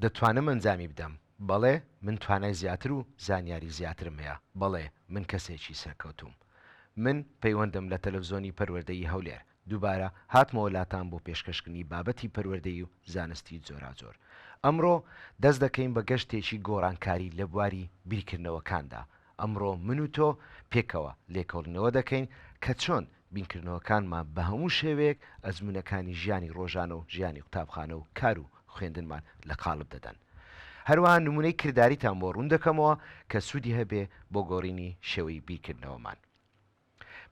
دەتوانم ئەنجامی بدەم، بەڵێ من توانای زیاتر و زانیاری زیاترم هەیە، بەڵێ من کەسێکی سەرکەوتوم. من پەیوەندم لە تەلەڤزۆنی پەروەردەیی هەولێر دووبارە هاتمەوە لاتان بۆ پێشکەشکردنی بابەتی پەروەردەیی و زانستی جۆرا. ئەمڕۆ دەست دەکەین بە گەشتێکی گۆڕانکاری لە بواری بیرکردنەوەکاندا. ئەمڕۆ من و تۆ پێکەوە لێکۆڵینەوە دەکەین کە چۆن بینکردنەوەکانمان بە هەموو شێوەیەک ئەزمونونەکانی ژیانی ڕۆژانە و ژیانی قوتابخانە و کار و خوێندنمان لە قاڵب دەدەن. هەروەها نمونەی کردداریتان بۆ ڕوون دەکەمەوە کە سوودی هەبێ بۆ گۆڕینی شێوەی بیرکردنەوەمان.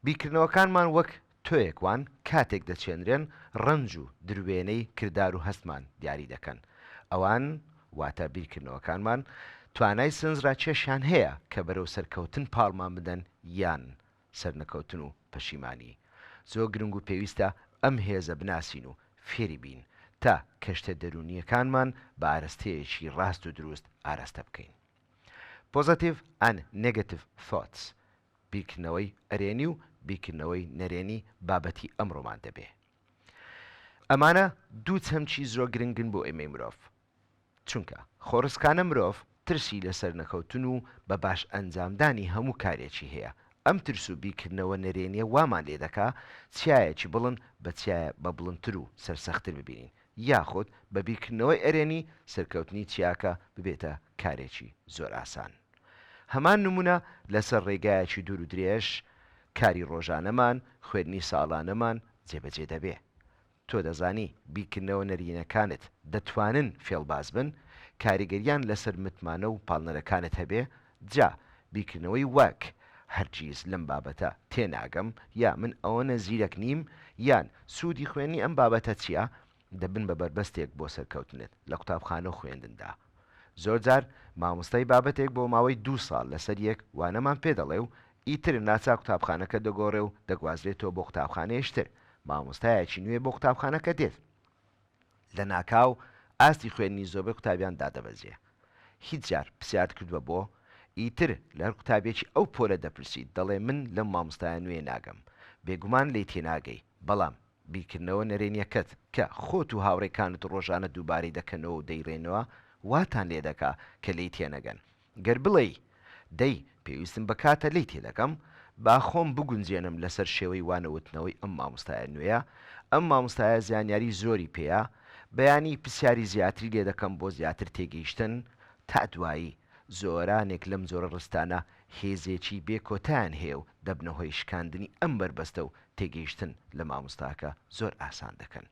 بیرکردنەوەکانمان وەک تۆیەکوان کاتێک دەچێنرێن ڕنج و دروێنەی کردار و هەستمان دیاری دەکەن. ئەوان واتە بیرکردنەوەکانمان توانای سنجڕا کێشیان هەیە کە بەرەو سەرکەوتن پاڵمان بدەن یان سەرنەکەوتن و پەشیمانی. زۆر گرنگ و پێویستە ئەم هێزە بناسین و فێری بین تا کەشتە دەرونیەکانمان بە ئارەستەیەکی ڕاست و دروست ئاراستە بکەین. پۆزیتیڤ ئەن نێگەتیڤ thoughts بیرکردنەوەی ئەرێنی و بیرکردنەوەی نەرێنی بابەتی ئەمڕۆمان دەبێ. ئەمانە دوو چەمچی زۆر گرنگن بۆ ئێمەی مرۆڤ، چونکە خۆڕسکانە مرۆڤ ترسی لەسەر نەکەوتن و بە باش ئەنجامدانی هەموو کارێکی هەیە. ئەم ترس و بیرکردنەوە نەرێنیە وامان لێ دەکا چایەکی بڵند بە چایە بە بڵندتر و سەرسەختتر ببینین، یاخود بە بیرکردنەوەی ئەرێنی سەرکەوتنی چیاکە ببێتە کارێکی زۆر ئاسان. هەمان نمونە لەسەر ڕێگایەکی دوور و درێژ کاری ڕۆژانەمان خوێندنی ساڵانەمان جێبەجێ دەبێ. تۆ دەزانی بیرکردنەوە نەرینەکانت دەتوانن فێڵباز بن، کاریگەریان لەسەر متمانە و پاڵنەرەکانت هەبێ. جا بیرکردنەوەی وەک هەرگیز لەم بابەتە تێناگەم یا من ئەوە نەزیرەک نیم یان سوودی خوێنی ئەم بابەتە چییە دەبن بە بربەستێک بۆ سەرکەوتنت لە قوتابخانە و خوێندندا. زۆر جار مامۆستای بابەتێک بۆ ماوەی 2 ساڵ لەسەر یەک وانەمان پێ دەڵێ و ئیتر ناچا قوتابخانەکە دەگۆڕێ و دەگوازرێتەوە بۆ قوتابخانەیەشتر. مامۆستایەکی نوێ بۆ قوتابخانەکە دێت، لە ناکاو ئاستی خوێنی زۆربەی قوتابیان دادەبەزێ. هیچ جار پرسیار کردووە بۆ ئیتر لە هەر قوتابێکی ئەو پۆلە دەپرسیت دەڵێ من لەم مامۆستایە نوێ ناگەم. بێگومان لی تێناگەی، بەڵام بیرکردنەوە نەرێنیەکەت کە خۆت و هاوڕێکانت ڕۆژانە دووبارەی دەکەنەوە و دەیڕێنەوە واتان لێ دەکا کە لی تێنەگەن. گەر بڵێ دەی پێویستم بە کاتە لی تێدەکەم با خۆم بگونجێنم لەسەر شێوەی وانەوتنەوەی ئەم مامۆستایە نوێیە، ئەم مامۆستایە زانیاری زۆری پێیە، بەیانی پرسیاری زیاتری لێ دەکەم بۆ زیاتر تێگەیشتن، تا دوایی زۆرانێک لەم جۆرە ڕستانە هێزێکی بێکۆتیان هەیە و دەبنەهۆی شکاندنی ئەم بربەستە و تێگەیشتن لە مامۆستاکە زۆر ئاسان دەکەن.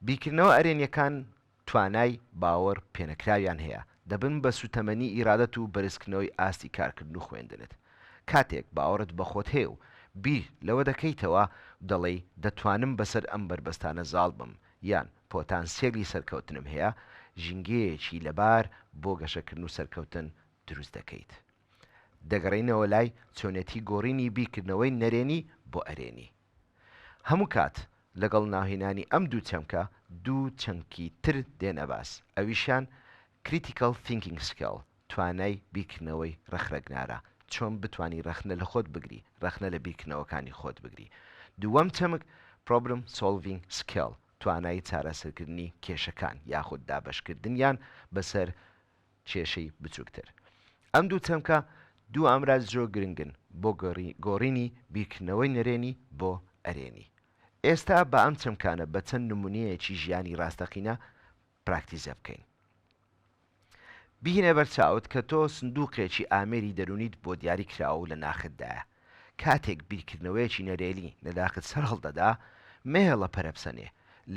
بیرکردنەوە ئەرێنیەکان توانای باوەڕ پێنەکراویان هەیە، دەبن بە سوتەمەنی ئیرادەت و بەرزکردنەوەی ئاستی کارکردن و خوێندنت. کاتێک باوەڕت بەخۆت هەیە و بیر لەوە دەکەیتەوە دەڵێ دەتوانم بەسەر ئەم بربەستانە زاڵ بم یان پۆتانسیێلی سەرکەوتنم هەیە، ژینگەیەکی لەبار بۆ گەشەکردن و سەرکەوتن دروست دەکەیت. دەگەڕێنەوە لای چۆنێتی گۆڕینی بیرکردنەوەی نەرێنی بۆ ئەرێنی. هەموو کات لەگەڵ ناهێنانی ئەم دوو چەمکە دوو چەمکی تر دێنە باس، ئەویشیان critical thinking skill، توانای بیرکردنەوەی ڕەخرەگنارە، چۆن بتانی ڕەخنە لە خۆت بگری، ڕەخنە لە بیرکردنەوەکانی خۆت بگری. دووەم چەمک problem solving skill، توانایی چارەسەرکردنی کێشەکان یاخود دابەشکردنیان بەسەر کێشەی بچووکتر. ئەم دوو چەمکە دوو ئامراز زۆر گرنگن بۆ گۆڕینی بیرکردنەوەی نەرێنی بۆ ئەرێنی. ئێستا بە ئەم چەمکانە بە چەند نمونەیەکی ژیانی ڕاستەقینە پراکتیزە بکەین. بهینە بەرچاوت کە تۆ سندووقێکی ئامێری دەرونیت بۆ دیاری کراوە لە ناخدایە. کاتێک بیرکردنەوەیەکی نەرێنی لەداخت سەر هەڵدەدا مێهێڵە پەرەپسەنێ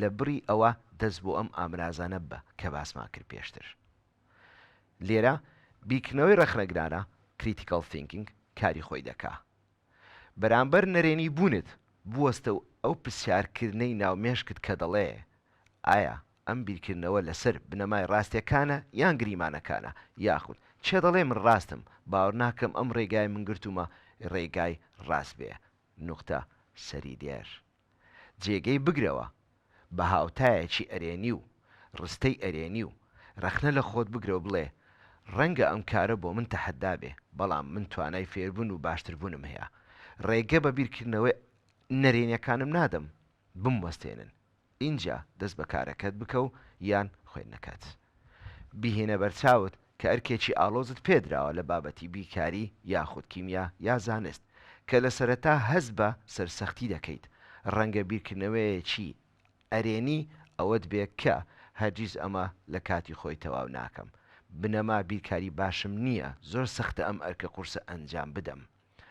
لە بڕی ئەوە دەست بۆ ئەم ئامرازانە بە کە باسمان کرد پێشتر. لێرە بیرکردنەوەی ڕەخنەگرانە critical thinking کاری خۆی دەکا. بەرامبەر نەرێنی بوونت بوەستە و ئەو پرسیارکردنەی ناومێشکت کە دەڵێ ئایا ئەم بیرکردنەوە لەسەر بنەمای ڕاستیەکانە یان گریمانەکانە، یاخود چێ دەڵێ من ڕاستم باوەڕ ناکەم ئەم ڕێگای من گرتومە ڕێگای ڕاست بێ. نوختە سەری دێر جێگەی بگرەوە بە هاوتایەکی ئەرێنی و ڕستەی ئەرێنی و ڕەخنە لە خۆت بگرەوە بڵێ ڕەنگە ئەم کارە بۆ من تەحەدا بێ، بەڵام من توانای فێربوون و باشتربوونم هەیە. ڕێگە بە بیرکردنەوەی نەرێنیەکانم نادەم بموەستێنن. اینجا دەست بە کارەکەت بکە و یان خوێندنەکەت. بیهێنە بەرچاوت کە ئەرکێکی ئالۆزت پێدراوە لە بابەتی بیکاری یاخود کیمیا یا زانست کە لە سەرەتا هەز بە سەرسەختی دەکەیت ڕەنگە بیرکردنەوەیەکی ئەرێنی ئەوەت بێ کە هەرگیز ئەمە لە کاتی خۆی تەواو ناکەم بنەما بیرکاری باشم نییە زۆر سەختە ئەم ئەرکە قورسە ئەنجام بدەم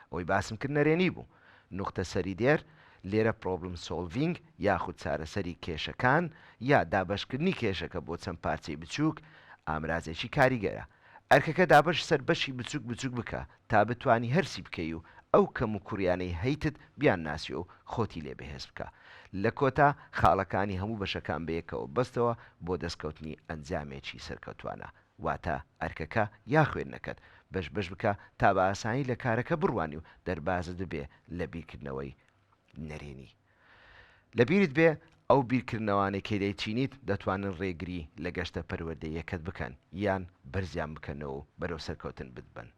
ئەوەی باسم کرد نەرێنی بوو نوختە سەری دێر لێرە پرۆبلم سۆڵڤینگ یاخود چارەسەری کێشەکان یا دابەشکردنی کێشەکە بۆ چەند پارچەی بچووک ئامرازێکی کاریگەرە ئەرکەکە دابش سەر بەشی بچووک بچووک بکە تا بتانی هەرسی بکەی و ئەو کەم و کوریانەی هەیتت بیان ناسی و خۆتی لێ بەهێز بکە لە کۆتا خاڵەکانی هەموو بەشەکان بەیەکەوە بەستەوە بۆ دەستکەوتنی ئەنجامێکی سەرکەوتوانە واتە ئەرکەکە یا خوێندنەکەت بەش بەش بکە تا بە ئاسانی لە کارەکە بڕوانی و دەربازت ببێ لە بیرکردنەوەی نەرێنی لە بیرت بێ ئەو بیرکردنەوانەی کە دەیچینیت دەتوانن ڕێگری لە گەشتە پەروەردەیەکەت بکەن یان بەرزیان بکەنەوە و بەرەو سەرکەوتن بتبن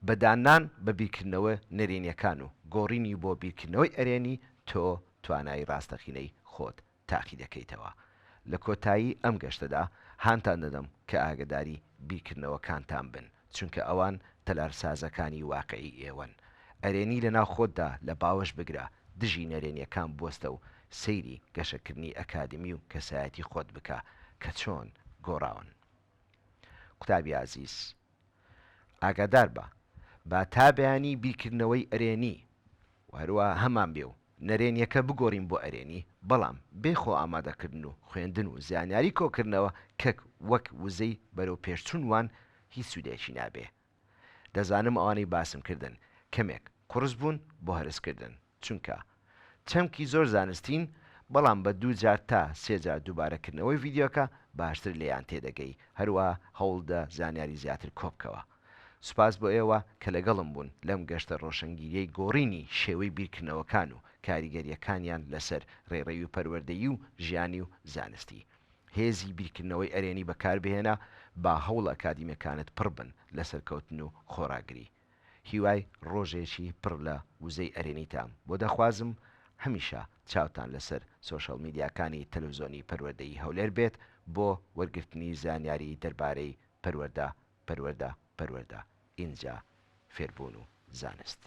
بەدانان بە بیرکردنەوە نەرێنیەکان و گۆڕینی بۆ بیرکردنەوەی ئەرێنی تۆ توانای ڕاستەقینەی خۆت تاقی دەکەیتەوە لە کۆتایی ئەم گەشتەدا هانتان دەدەم کە ئاگداری بیرکردنەوەکانتان بن چونکە ئەوان تەلارسازەکانی واقعی ئێوەن ئەرێنی لە ناو خۆتدا لە باوەش بگرە دژی نەرێنیەکان بوەستە و سەیری گەشەکردنی ئەکادمی و کەسایەتی خۆت بکە کە چۆن گۆڕاون قوتابی عزیز ئاگادار بە تا بەیانی بیرکردنەوەی ئەرێنی هەروە هەمان بێ و نەرێنیەکە بگۆڕین بۆ ئەرێنی بەڵام بێخۆ ئامادەکردن و خوێندن و زانیاری کۆکردنەوە کە وەک وزەی بەرەو پێشچوونوان هیچ سوودێکی نابێ دەزانم ئەوانەی باسم کردن کەمێک قورس بوون بۆ هەرسکردن چونکە چەمکی زۆر زانستین بەڵام بە 2 جار تا 3 جار دووبارەکردنەوەی ڤیددیۆکە باشتر لێیان تێدەگەی هەروە هەوڵدە زانیاری زیاتر کۆبکەوە سوپاس بۆ ئێوە کە لەگەڵم بوون لەم گەشتە ڕۆشنگیریەی گۆڕینی شێوەی بیرکردنەوەکان و کاریگەریەکانیان لەسەر ڕێڕەوی و پەروەردەیی و ژیانی و زانستی هێزی بیرکردنەوەی ئەرێنی بەکاربهێنە با هەوڵ ئەکادیمەکانت پڕ بن لە سەرکەوتن و خۆراگری هیوای ڕۆژێکی پڕ لە وزەی ئەرێنیتان بۆ دەخوازم هەمیشە چاوتان لەسەر سۆشەڵ میدیاکانی تەلەڤیزۆنی پەروەردەیی هەولێر بێت بۆ وەرگرتنی زانیاری دەربارەی پەروەردە اینجا فێربوون و زانست